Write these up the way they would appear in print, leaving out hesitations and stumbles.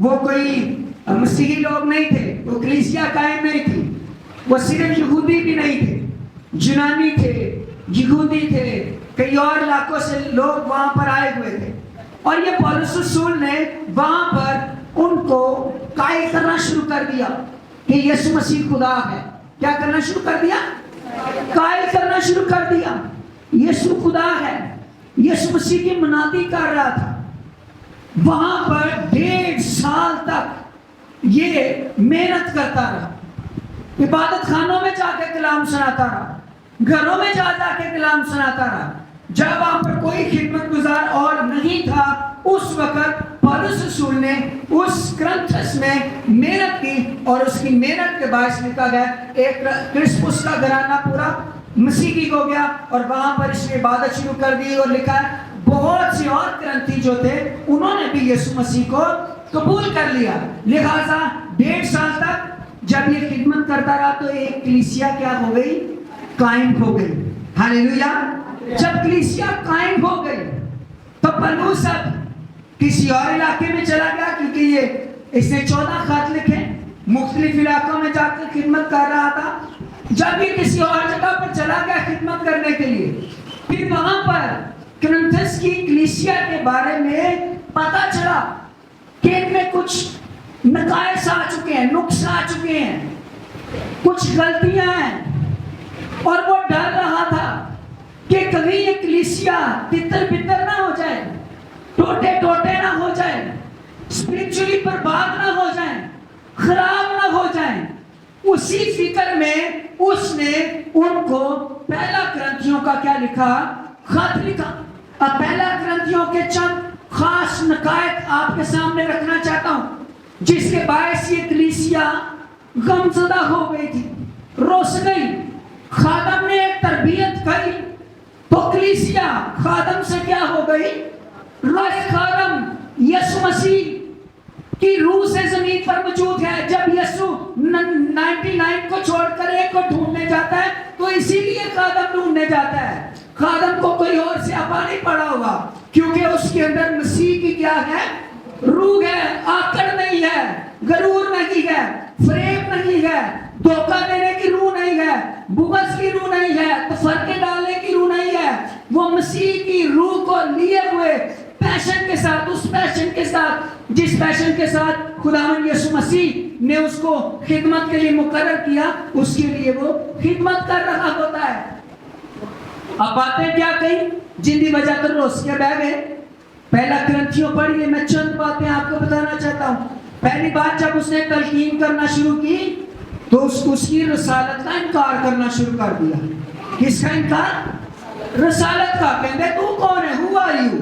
وہ کوئی مسیحی لوگ نہیں تھے, وہ کلیسیا قائم نہیں تھی. وہ صرف یہودی بھی نہیں تھے, یونانی تھے, یہودی تھے, کئی اور علاقوں سے لوگ وہاں پر آئے ہوئے تھے. اور یہ پولس رسول نے وہاں پر ان کو قائل کرنا شروع کر دیا کہ یسوع مسیح خدا ہے. کیا کرنا شروع کر دیا؟ قائل کرنا شروع کر دیا. یسوع خدا ہے. یسوع مسیح کی منادی کر رہا تھا. وہاں پر 1.5 سال تک یہ محنت کرتا رہا, عبادت خانوں میں جا کے کلام سناتا رہا, گھروں میں جا کے کلام سناتا رہا. جب وہاں پر کوئی خدمت گزار اور نہیں تھا, اس وقت پولس رسول نے اس کرنتھس میں محنت کی, اور اس کی محنت کے باعث لکھا گیا ایک کرسپس کا گھرانہ پورا مسیحی ہو گیا, اور وہاں پر اس نے عبادت شروع کر دی. اور لکھا ہے بہت سے اور کرنتھی جو تھے انہوں نے بھی یسوع مسیح کو قبول کر لیا. لہٰذا 1.5 سال تک جب یہ خدمت کرتا رہا تو ایک کلیسیا کیا ہو گئی؟ قائم ہو گئی. ہاللیلویا. جب کلیسیا قائم ہو گئی تو پولس اب کسی اور علاقے میں چلا گیا, کیونکہ یہ اس نے 14 خط لکھے, مختلف علاقوں میں جا کر خدمت کر رہا تھا. جب یہ کسی اور جگہ پر چلا گیا خدمت کرنے کے لیے, پھر وہاں پر کرنتھس کی کلیسیا کے بارے میں پتا چلا کہ ان میں کچھ نقائص آ چکے ہیں, نقص آ چکے ہیں, کچھ غلطیاں ہیں. اور وہ ڈر رہا تھا کہ کبھی یہ کلیسیا تتر بتر نہ ہو جائے, ٹوٹے ٹوٹے نہ ہو جائے, اسپرچولی برباد نہ ہو جائیں, خراب نہ ہو جائیں. اسی فکر میں اس نے ان کو پہلا کرنتھیوں کا کیا لکھا؟ خط لکھا. اب پہلا کرنتھیوں کے چند خاص نقائص آپ کے سامنے رکھنا چاہتا ہوں, جس کے باعث یہ کلیسیا غمزدہ ہو گئی تھی, روس گئی. خادم نے ایک تربیت کی تو کلیسیا خادم سے کیا ہو گئی؟ رائے. خادم یسوع مسیح کی روح سے زمین پر موجود ہے. جب یسوع 99 کو چھوڑ کر ایک کو ڈھونڈنے جاتا ہے تو اسی لیے خادم ڈھونڈنے جاتا ہے. خادم کو کوئی اور سیاپا نہیں پڑا ہوگا, کیونکہ اس کے اندر مسیح کی کیا ہے؟ روح ہے. آکڑ نہیں ہے, غرور نہیں ہے, فریب نہیں ہے, دھوکہ دینے کی روح نہیں ہے, بغض کی روح نہیں ہے, تفرقے ڈالنے کی روح نہیں ہے. وہ مسیح کی روح کو لیے ہوئے پیشن کے ساتھ, اس پیشن کے ساتھ جس پیشن کے ساتھ خداوند یسوع مسیح نے اس کو خدمت کے لیے مقرر کیا, اس کے لیے وہ خدمت کر رہا ہوتا ہے. اب باتیں کیا کہیں جن کی وجہ کر روس کے بہ گئے. پہلا کرنتھیوں پڑھیے, میں چند باتیں آپ کو بتانا چاہتا ہوں. پہلی بات, جب اس نے تلقین کرنا شروع کی تو اس کی رسالت کا انکار کرنا شروع کر دیا. کس کا انکار؟ رسالت کا. کہتے تو کون ہے؟ Who are you?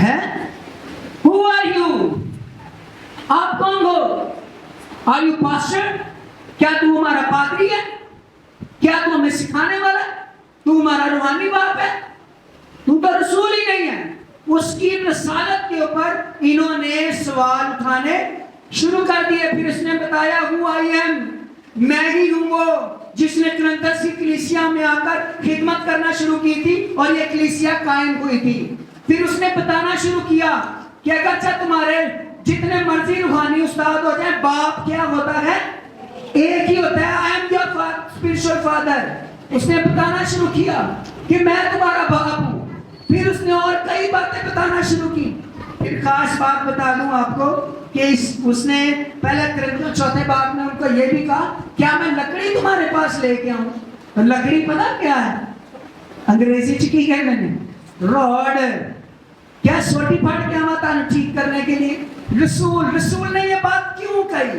ہے Who are you? آپ کون ہو؟ Are you pastor? کیا تو ہمارا پادری ہے؟ کیا تو ہمیں سکھانے والا ہے؟ تو ہمارا روحانی باپ ہے؟ تو تو رسول ہی نہیں ہے. اس کی رسالت کے اوپر انہوں نے سوال اٹھانے شروع کر دیے. پھر اس نے بتایا Who I am, میں ہی ہوں وہ جس نے کرنتھس کی کلیسیا میں آ کر خدمت کرنا شروع کی تھی اور یہ کلیسیا قائم ہوئی تھی. پھر اس نے بتانا شروع کیا کہ اگرچہ تمہارے جتنے مرضی روحانی استاد ہو جائیں, باپ کیا ہوتا ہے؟ ایک ہی ہوتا ہے. I am your spiritual father. اس نے بتانا شروو کیا کہ میں تمہارا باپ ہوں. پھر اس نے اور کئی باتیں بتانا شروع کی. پھر خاص بات بتا دوں آپ کو کہ اس نے پہلے کرنتھیوں 4 باب میں ان کو یہ بھی کہا, کیا میں لکڑی تمہارے پاس لے کے آؤں؟ لکڑی پتہ کیا ہے؟ انگریزی چکی ہے میں نے, روڈ. کیا سوٹی پھاٹ کے آتا ہے ٹھیک کرنے کے لیے؟ رسول نے یہ بات کیوں کہی؟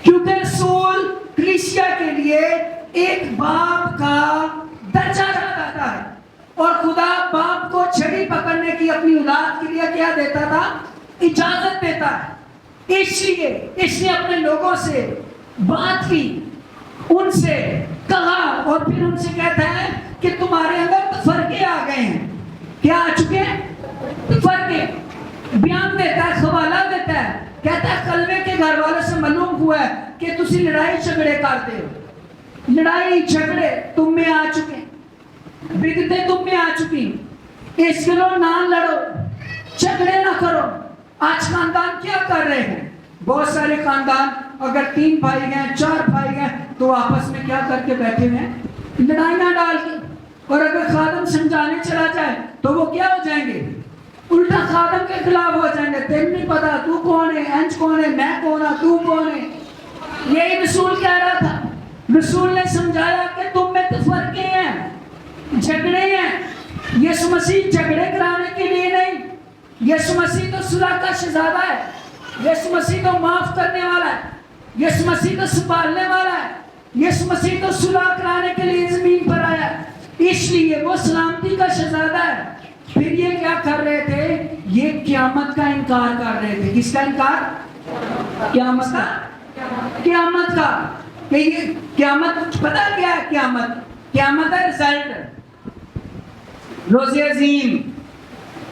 کیونکہ رسول کلیسیا کے لیے ایک باپ کا درجہ رکھتا ہے, اور خدا باپ کو چھڑی پکڑنے کی اپنی اولاد کے لیے کیا دیتا تھا؟ اجازت دیتا ہے. اس لیے اس نے اپنے لوگوں سے بات کی, ان سے کہا, اور پھر ان سے کہتا ہے کہ تمہارے اندر تفرقے آ گئے ہیں. کیا آ چکے ہیں؟ تفرقے. بیان دیتا ہے, حوالہ دیتا ہے, کہتا ہے قلبے کے گھر والوں سے معلوم ہوا ہے کہ تسی لڑائی جھگڑے کرتے ہو. لڑائی جھگڑے تم میں آ چکے, بگڑتے تم میں آ چکی. اس کے لوگ نہ لڑو, جھگڑے نہ کرو, آج خاندان کیا کر رہے ہیں؟ بہت سارے خاندان اگر 3 بھائی ہیں 4 بھائی ہیں تو آپس میں کیا کر کے بیٹھے ہیں؟ لڑائیاں ڈال کے. اور اگر خادم سمجھانے چلا جائے تو وہ کیا ہو جائیں گے؟ الٹا خادم کے خلاف ہو جائیں گے. تیرے نہیں پتا تو کون ہے، انج کون ہے، میں کون ہے، تو کون ہے. یہی رسول کہہ رہا تھا. رسول نے سمجھایا کہ تم میں تو فرقیں ہیں، جھگڑے ہیں. یسوع مسیح جھگڑے کرانے کے لیے نہیں. یسوع مسیح تو صلح کا شہزادہ ہے. یسوع مسیح تو معاف کرنے والا ہے. یسوع مسیح تو سنبھالنے والا ہے. یسوع مسیح تو صلح کرانے کے لیے زمین پر آیا. اس لیے وہ سلامتی کا شہزادہ ہے. پھر یہ کیا کر رہے تھے؟ یہ قیامت کا انکار کر رہے تھے. کس کا انکار؟ قیامت کا. قیامت کا. کہ یہ قیامت پتہ کیا ہے؟ قیامت ہے رزلٹ، روز عظیم.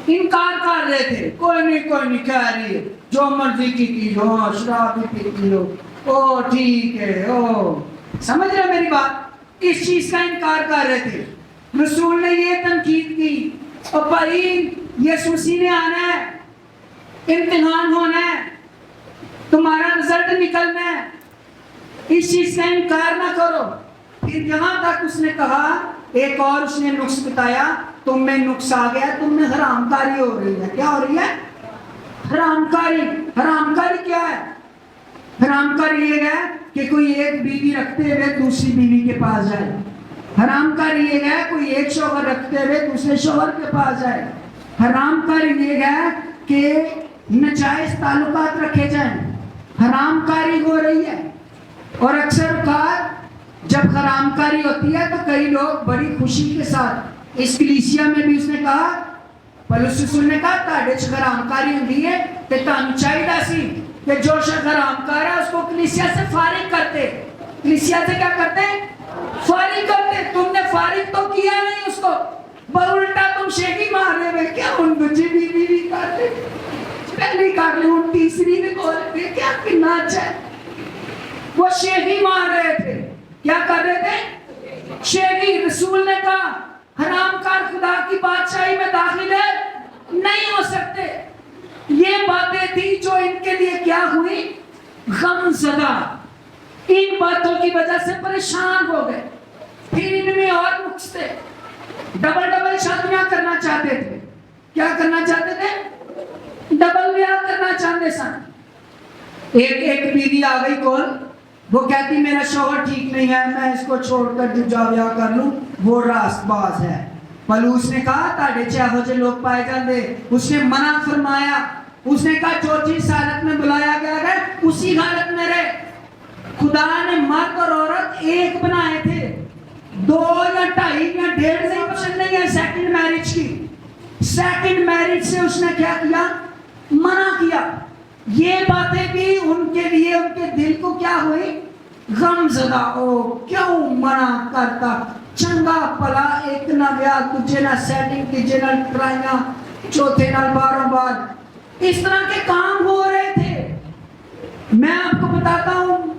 انکار کر رہے تھے. کوئی نہیں کہہ رہی ہے، جو مرضی کی ہو، شراب بھی پیتی ہو، او ٹھیک ہے. او سمجھ رہے میری بات؟ اس چیز کا انکار کر رہے تھے. رسول نے یہ تنقید کی، اور بھائی یسوع مسیح نے آنا ہے، امتحان ہونا ہے، تمہارا رزلٹ نکلنا ہے، اس چیز کا انکار نہ کرو. پھر یہاں تک اس نے کہا، ایک اور اس نے نقص بتایا، تم میں نقص آ گیا، تم میں حرام کاری ہو رہی ہے. کیا ہو رہی ہے؟ حرام کاری. حرام کاری کیا ہے؟ حرام کاری یہ ہے کہ کوئی ایک بیوی رکھتے ہوئے دوسری بیوی کے پاس جائے. حرام کاری یہ ہے کوئی ایک شوہر رکھتے ہوئے دوسرے شوہر کے پاس جائے. حرام کاری یہ ہے کہ ناجائز تعلقات رکھے جائیں. حرام کاری ہو رہی ہے. اور اکثر اوقات جب حرام کاری ہوتی ہے تو کئی لوگ بڑی خوشی کے ساتھ، اس کلیسیا میں بھی اس نے کہا، پولس رسول نے کہا تاڑے چ حرام کاری ہوندی ہے تے تانوں چاہیدا سی کہ جو شخص حرام کار ہے اس کو کلیسیا سے فارغ کرتے. کلیسیا سے کیا کرتے؟ فارغ کرتے. تم نے فارغ تو کیا نہیں اس کو، الٹا تم شیخی مار رہے ہوئے. کیا ان دوسری بیوی کر لے، پہلی کر لے، ان تیسری بھی بول رہے. کیا کتنا اچھا ہے. وہ شیخی مار رہے تھے. کیا کر رہے تھے؟ شیخی. رسول نے کہا حرام کار خدا کی بادشاہی میں داخل نہیں ہو سکتے. یہ باتیں تھی جو ان کے لیے کیا ہوئی؟ غم زدہ. ان باتوں کی وجہ سے پریشان ہو گئے. پھر ان میں اور نقص تھے. ڈبل شادیاں کرنا چاہتے تھے. کیا کرنا چاہتے تھے؟ ڈبل بیاہ کرنا چاہتے سن. ایک بیوی آ گئی کون؟ وہ کہتی میرا شوہر ٹھیک نہیں ہے، میں اس کو چھوڑ کر دوجا بیاہ کر لوں، وہ راست باز ہے. پولس نے کہا تاڑے چاہو جو لوگ پائے جاندے. اس نے منع فرمایا. اس نے کہا جو جس حالت میں بلایا گیا ہے اسی حالت میں رہے. خدا نے مرد اور عورت ایک بنائے تھے. 2 یا 2.5 یا 1.5 سے پسند نہیں ہے سیکنڈ میرج کی. سیکنڈ میرج سے اس نے کیا کیا؟ منع کیا. یہ باتیں بھی ان کے لیے ان کے دل کو کیا ہوئی؟ غم زدہ. او کیوں منع کرتا؟ چنگا پلا ایک نہ بیاہ تجھے نہ سیٹنگ تجھے نہ ٹرائیاں چوتھے نہ 12 بار. اس طرح کے کام ہو رہے تھے. میں آپ کو بتاتا ہوں،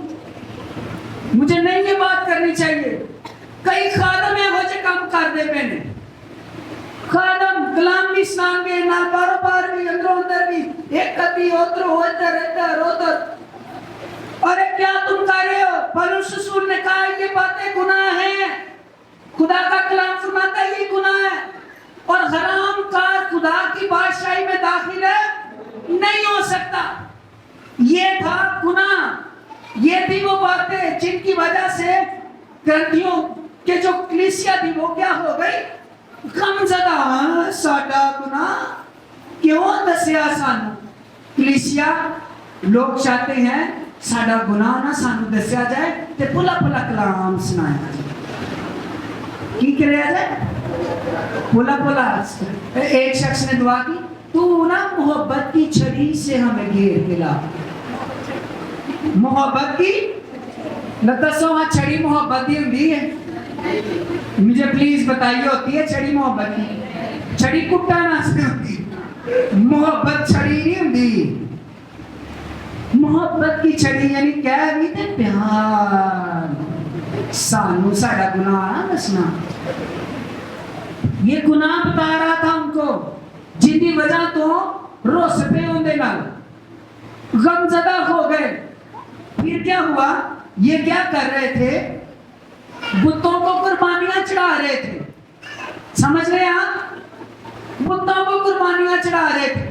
مجھے نہیں یہ بات کرنی چاہیے. کئی خادم ہو جو کام کر دے پہ نے. خادم کلام بھی اسلام کے نال بار بھی اندر بھی ایک کبھی ادھر. اور کیا تم کر رہے ہو؟ پولس رسول نے کہا یہ باتیں گناہ ہیں. خدا کا کلام فرماتا ہے یہ گناہ ہے. اور حرام کار خدا کی بادشاہی میں داخل نہیں ہو سکتا. یہ تھا گناہ. یہ تھی وہ باتیں جن کی وجہ سے گرنتھیوں کے جو کلیسیا تھی وہ کیا ہو گئی؟ غم زدہ. ساڈا گناہ کیوں دسیا سانو؟ کلیسیا لوگ چاہتے ہیں ساڈا گناہ نہ سانو دسیا جائے تے پلا کلام سنایا جائے. کی کریا جائے؟ پلا. ایک شخص نے دعا کی، تو نا محبت کی چھڑی سے ہمیں گھیر کے لا. محبت کی دسو ہاں چھڑی محبت ہی ہوتی ہے؟ مجھے پلیز بتائیے ہوتی ہے چھڑی محبت کی؟ چھڑی کٹا نہ سے ہوتی. محبت چھڑی نہیں ہوتی. محبت کی چھڑی یعنی کہہ بھی تے پیار. سانو ساڈا گناہ دسنا. یہ گناہ بتا رہا تھا ان کو جن کی وجہ تو روس پہ اندے نال غمزدہ ہو گئے. پھر کیا ہوا؟ یہ کیا کر رہے تھے؟ بتوں کو قربانیاں چڑھا رہے تھے. سمجھ رہے آپ؟ بتوں کو قربانیاں چڑھا رہے تھے.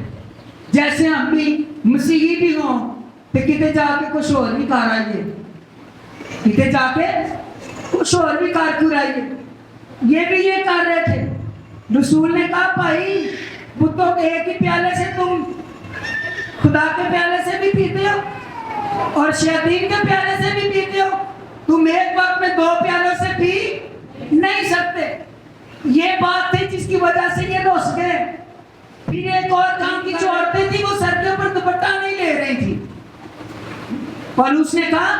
جیسے ہم بھی مسیحی بھی ہوں تو کتے جا کے کچھ اور بھی کر آئیے, کتے جا کے کچھ اور بھی کر کیوں رہیے. یہ بھی یہ کر رہے تھے. رسول نے کہا بھائی بتوں کے ایک ہی پیالے سے تم خدا کے پیالے سے بھی پیتے ہو اور شیاطین کے پیالے سے بھی پیتے ہو, تم ایک وقت میں 2 پیالوں سے پی نہیں سکتے. یہ بات تھی جس کی وجہ سے یہ روس گئے. پھر ایک اور کام کی جو عورتیں تھی وہ سر کے اوپر دوپٹہ نہیں لے رہی تھی. پولس نے کہا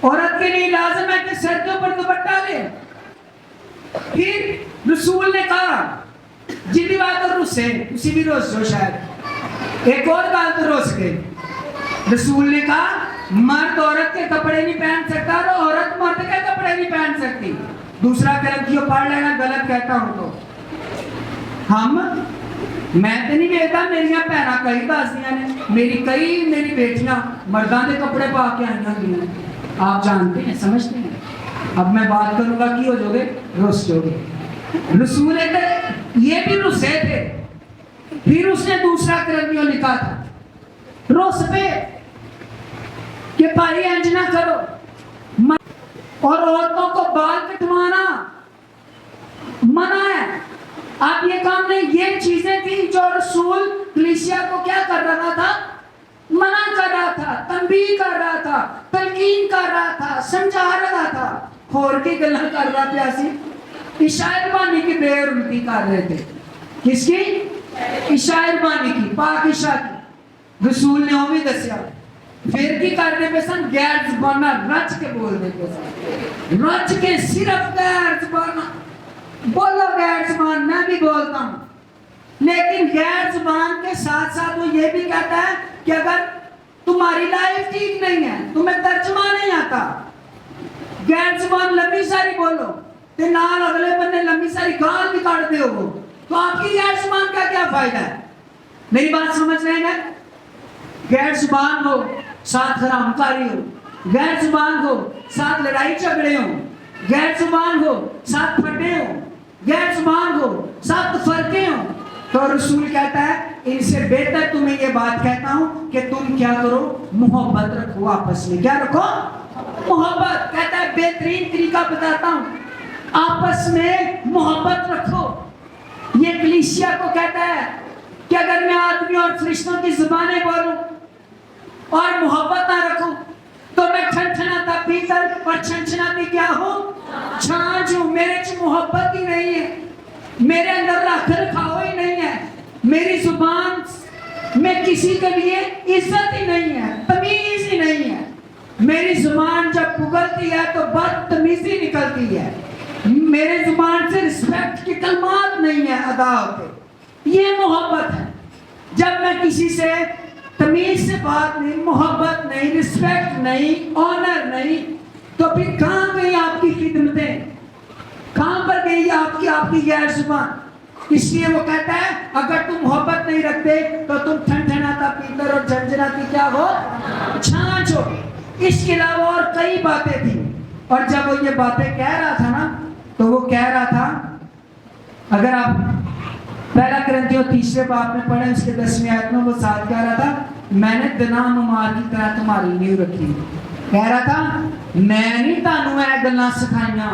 عورت کے لیے لازم ہے کہ سر کے اوپر دوپٹہ لے. پھر رسول نے کہا جتنی بات اور روس ہے اسی بھی روس جو شاید ایک اور بات تو روس گئے. رسول نے کہا مرد عورت کے کپڑے نہیں پہن سکتا اور عورت مرد کے کپڑے نہیں پہن سکتی. دوسرا کرنتھیوں پڑھ لینا, غلط کہتا ہوں تو. میں تو نہیں بیٹا, میریاں پہنا کئی داسیاں نے, میری بیٹیاں مردان کے کپڑے پا کے آئیاں گئی. آپ جانتے ہیں, سمجھتے ہیں. اب میں بات کروں گا کی ہو جو گے, رس جو گے. رسول یہ بھی رسے تھے. پھر اس نے دوسرا کرنتھیوں لکھا تھا روس پہ کہ بھائی انج نہ کرو, اور عورتوں کو بال کٹوانا منع ہے. اب یہ کام نہیں, یہ چیزیں تھی جو رسول کلیسیا کو کیا کر رہا تھا؟ منع کر رہا تھا, تنبیہ کر رہا تھا, تلقین کر رہا تھا, سمجھا رہا تھا. اور کی گلہ کر رہا پیاسی عشاء بانی کی بے رمتی کر رہے تھے. کس کی؟ عشاء بانی کی, پاک عشاء کی. رسول نے وہ بھی دسیا. پھر کی کرنے پہ سن غیر زبانہ رچ کے بول دیتے سن, رچ کے صرف غیر زبانہ بولو. غیر زبان میں بھی بولتا ہوں, لیکن غیر زبان کے ساتھ ساتھ وہ یہ بھی کہتا ہے کہ اگر تمہاری لائف ٹھیک نہیں ہے, تمہیں ترجمہ نہیں آتا, غیر زبان لمبی ساری بولو تے نال اگلے بندے لمبی ساری گال بھی کاٹ دے ہو, تو آپ کی غیر زبان کا کیا فائدہ ہے؟ میری بات سمجھ رہے ہیں؟ غیر زبان ہو ساتھ حرام کاری ہو, غیر زبان ہو ساتھ لڑائی جھگڑے ہو, غیر زبان ہو ساتھ پھٹے ہو, غیر زبان ہو ساتھ فرقے ہو, تو رسول کہتا ہے ان سے بہتر تمہیں یہ بات کہتا ہوں کہ تم کیا کرو, محبت رکھو آپس میں. کیا رکھو؟ محبت. کہتا ہے بہترین طریقہ بتاتا ہوں, آپس میں محبت رکھو. یہ کلیسیا کو کہتا ہے کہ اگر میں آدمی اور فرشتوں کی زبانیں بولوں اور محبت نہ رکھوں تو میں چھنچھناتا پیتل اور چھنچھناتی کیا ہوں؟ چھانچ ہوں. میرے چ محبت ہی نہیں ہے, میرے اندر رکھ رکھاؤ ہی نہیں ہے, میری زبان میں کسی کے لیے عزت ہی نہیں ہے, تمیز ہی نہیں ہے. میری زبان جب پگلتی ہے تو بدتمیزی نکلتی ہے, میرے زبان سے رسپیکٹ کی کلمات نہیں ہے ادا ہوتے. یہ محبت ہے. جب میں کسی سے تمیز سے بات نہیں, محبت نہیں, رسپیکٹ نہیں, آنر نہیں, تو پھر کہاں گئی آپ کی خدمتیں, کہاں پر گئی آپ کی غیر زبان. اس لیے وہ کہتا ہے اگر تم محبت نہیں رکھتے تو تم ٹھنڈھناتا پیتل اور جھنجھناتی کیا ہو؟ چھانچ ہو. اس کے علاوہ اور کئی باتیں تھیں, اور جب وہ یہ باتیں کہہ رہا تھا نا تو وہ کہہ رہا تھا, اگر آپ پہلا کرنتھیوں 3 باب میں پڑھیں اس کے 10ویں آیت میں وہ ساتھ کہہ رہا تھا میں نے دنا ممار کی طرح تمہاری نیو رکھی. کہہ رہا تھا میں نہیں تانوں اے گلاں سکھائیاں,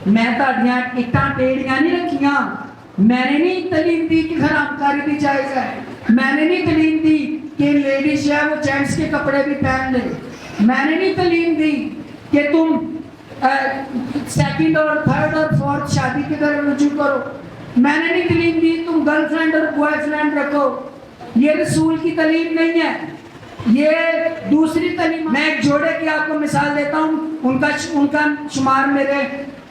میں تہاڈیاں اٹاں ٹیڑیاں نہیں رکھیاں, میں نے نہیں تعلیم دی کہ حرام کاری بھی جائز ہے, میں نے نہیں تعلیم دی کہ لیڈیز جو ہے وہ جینٹس کے کپڑے بھی پہن لے, میں نے نہیں تعلیم دی کہ تم سیکنڈ اور تھرڈ اور فورتھ شادی کے طرف رجوع کرو, میں نے نہیں تعلیم دی تم گرل فرینڈ اور بوائے فرینڈ رکھو. یہ رسول کی تعلیم نہیں ہے, یہ دوسری تعلیم. میں ایک جوڑے کی آپ کو مثال دیتا ہوں, ان کا شمار میرے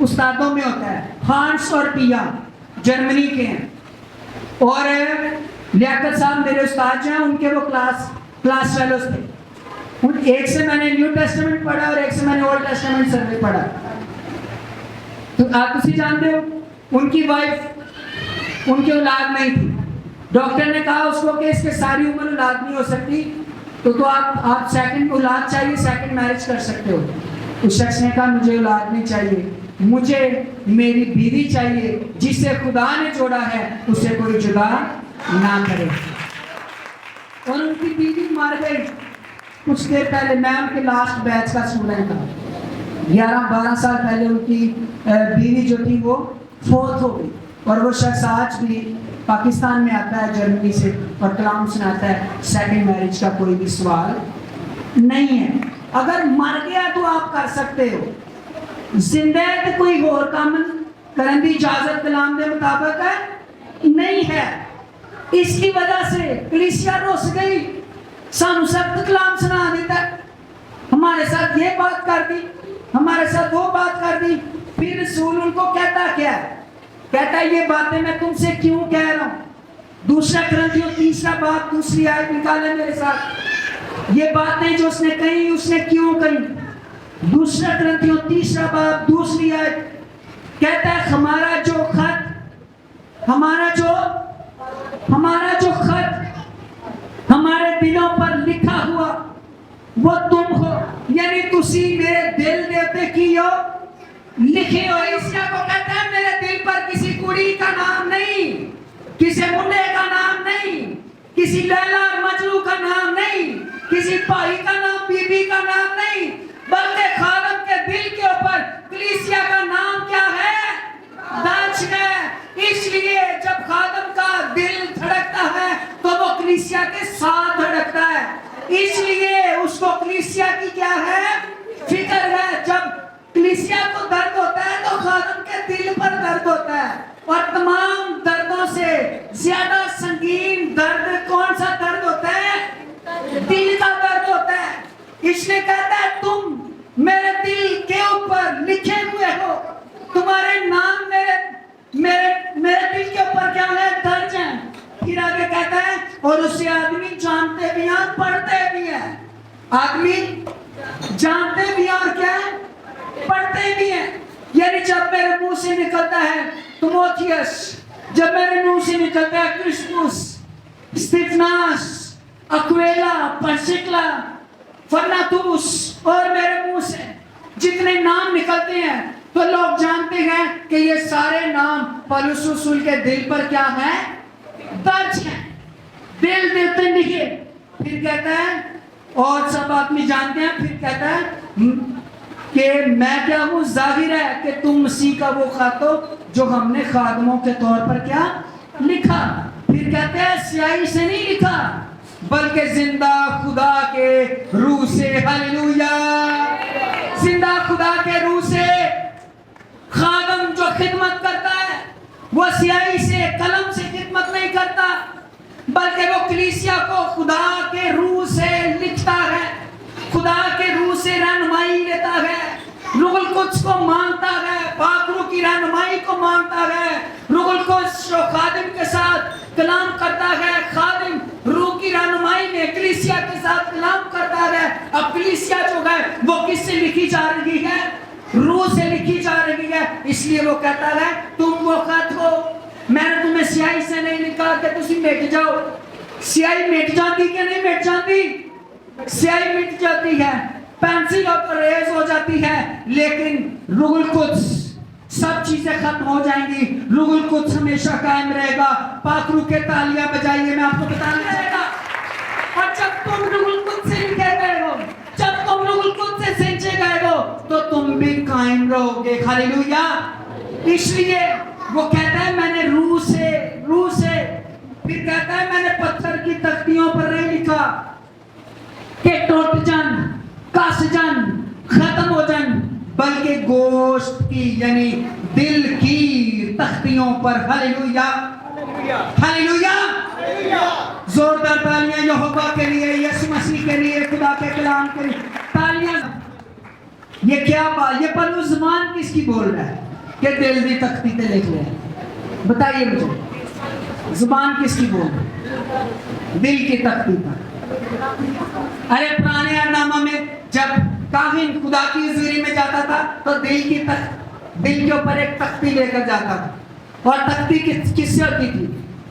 استادوں میں ہوتا ہے. ہانس اور پیا جرمنی کے ہیں, اور لیاقت صاحب میرے استاد جو ہیں ان کے وہ کلاس فیلوز تھے. ایک سے میں نے نیو ٹیسٹمنٹ پڑھا اور ایک سے میں نے اولڈ ٹیسٹمنٹ سروے پڑھا. تو آپ کسی جانتے ہو ان کی وائف ان کی اولاد نہیں تھی, ڈاکٹر نے کہا اس کو کہ اس کے ساری عمر اولاد نہیں ہو سکتی، تو آپ سیکنڈ اولاد چاہیے، سیکنڈ میرج کر سکتے ہو۔ اس شخص نے کہا مجھے اولاد نہیں چاہیے، مجھے میری بیوی چاہیے، جسے خدا نے جوڑا ہے اسے کوئی جدا نہ کرے۔ اور ان کی بیوی مر گئی کچھ دیر پہلے، میں ان کے لاسٹ بیچ کا اسٹوڈنٹ تھا، 11-12 سال پہلے ان کی بیوی جو تھی وہ فوت ہو گئی۔ اور وہ شخص آج بھی پاکستان میں آتا ہے جرمنی سے اور کلام سناتا ہے سیکنڈ میرج کا کوئی بھی سوال نہیں ہے۔ اگر مر گیا تو آپ کر سکتے ہو، زندہ ہے تو کوئی اور کام کرنے کی اجازت کلام دے مطابق ہے نہیں ہے۔ اس کی وجہ سے کلیسیا رس گئی، سانو سخت کلام سنا دیتا ہے، ہمارے ساتھ یہ بات کر دی، ہمارے ساتھ وہ بات کر دی۔ پھر رسول ان کو کہتا کیا ہے؟ کہتا ہے یہ باتیں میں تم سے کیوں کہہ رہا ہوں؟ دوسرا کرنتھیوں 3 باب 2 آیت نکالے میرے ساتھ۔ یہ باتیں جو اس نے کہیں اس نے کیوں کہیں؟ دوسرا کرنتھیوں 3 باب 2 آیت کہتا ہے ہمارا جو خط ہمارے دلوں پر لکھا ہوا وہ تم ہو، یعنی تسی میرے دل دیتے کی ہو، لکھے ہو۔ عیسیٰ کو کہتا ہے میرے دل پر کسی کڑی کا نام نہیں، کسی منڈے کا نام نہیں، کسی لیلا اور مجنوں کا نام نہیں، کسی بھائی کا نام، بی بی کا نام نہیں، بلکہ خادم کے دل کے اوپر کلیسیا کا نام کیا ہے؟ درج ہے۔ اس لیے جب خادم کا دل دھڑکتا ہے تو وہ کلیسیا کے ساتھ دھڑکتا ہے، اس لیے اس کو کلیسیا کی کیا ہے؟ فکر ہے۔ جب کلیسیا کو درد ہوتا ہے تو خادم کے دل پر درد ہوتا ہے، اور تمام دردوں سے زیادہ سنگین درد کون سا درد ہوتا ہے؟ دل کا درد ہوتا ہے۔ اس نے کہتا ہے تم میرے دل کے اوپر لکھے ہوئے ہو، تمہارے نام میرے دل کے اوپر کیا ہے؟ درج ہیں۔ پھر آگے کہتا ہے اور اسے آدمی جانتے بھی ہیں پڑھتے بھی ہیں، آدمی جانتے بھی ہیں اور کیا ہے؟ پڑھتے بھی ہیں۔ یعنی جب میرے منہ سے نکلتا ہے تیموتھیوس، جب میرے منہ سے نکلتا ہے کرسپوس، استفناس، اکویلا، پرسکلا، فرناتوس، اور میرے منہ سے جتنے نام نکلتے ہیں تو لوگ جانتے ہیں کہ یہ سارے نام پولس رسول کے دل پر کیا ہے؟ درج ہیں، دل دیتے لکھے۔ پھر کہتا ہے اور سب آدمی جانتے ہیں، پھر کہتا ہے کہ میں کیا ہوں؟ ظاہر ہے کہ تم مسیح کا وہ خط ہو جو ہم نے خادموں کے طور پر کیا لکھا۔ پھر کہتے ہیں سیاہی سے نہیں لکھا بلکہ زندہ خدا کے روح سے۔ ہاللویا! زندہ خدا کے روح سے۔ خادم جو خدمت کرتا ہے وہ سیاہی سے، قلم سے خدمت نہیں کرتا، بلکہ وہ کلیسیا کو خدا کے روح سے لکھتا ہے، خدا کے روح سے رہنمائی لیتا ہے، روح القدس کو مانتا ہے، پاک روح کی رہنمائی کو مانتا ہے۔ روح القدس جو خادم کے ساتھ کلام کرتا ہے، خادم روح کی رہنمائی میں کلیسیا کے ساتھ کلام کرتا ہے۔ اب کلیسیا جو ہے وہ کس سے لکھی جا رہی ہے؟ روح سے لکھی جا رہی ہے۔ اس لیے وہ کہتا ہے تم وہ خط ہو، میں نے تمہیں سیاہی سے نہیں لکھا کہ تسی مٹ جاؤ۔ سیاہی مٹ جاتی کہ نہیں مٹ جاتی؟ سیاہی مٹ جاتی ہے، پینسل اور ریز ہو جاتی ہے، لیکن روح القدس سب چیزیں ختم ہو جائیں گی، روح القدس ہمیشہ قائم رہے گا۔ پاک روح کے تالیاں بجائیے، میں آپ کو بتانا رہے گا۔ اور جب تم روح القدس سے لکھے گئے ہو، جب تم روح القدس سے سینچے گئے ہو تو تم بھی قائم رہو گے۔ ہاللویا! اس لیے وہ کہتا ہے میں نے روح سے، پھر کہتا ہے میں نے پتھر کی تختیوں پر نہیں لکھا کہ ٹوٹ جان، کس جان، ختم ہو جان، بلکہ گوشت کی یعنی دل کی تختیوں پر۔ ہاللویا! ہاللویا! زوردار تالیاں یہوہ کے لیے، یسوع مسیح کے لیے، خدا کے کلام کے لیے تالیاں۔ یہ کیا بات، یہ پلو زمان کس کی بول رہا ہے کہ دل دی تختی تے لکھ لے؟ بتائیے مجھے، زبان کس کی بول رہا ہے؟ دل کی تختی پر۔ ارے پرانے نامہ میں جب کاہن خدا کی حضوری میں جاتا تھا تو دل کے اوپر ایک تختی لے کر جاتا تھا، اور تختی کس سے ہوتی تھی؟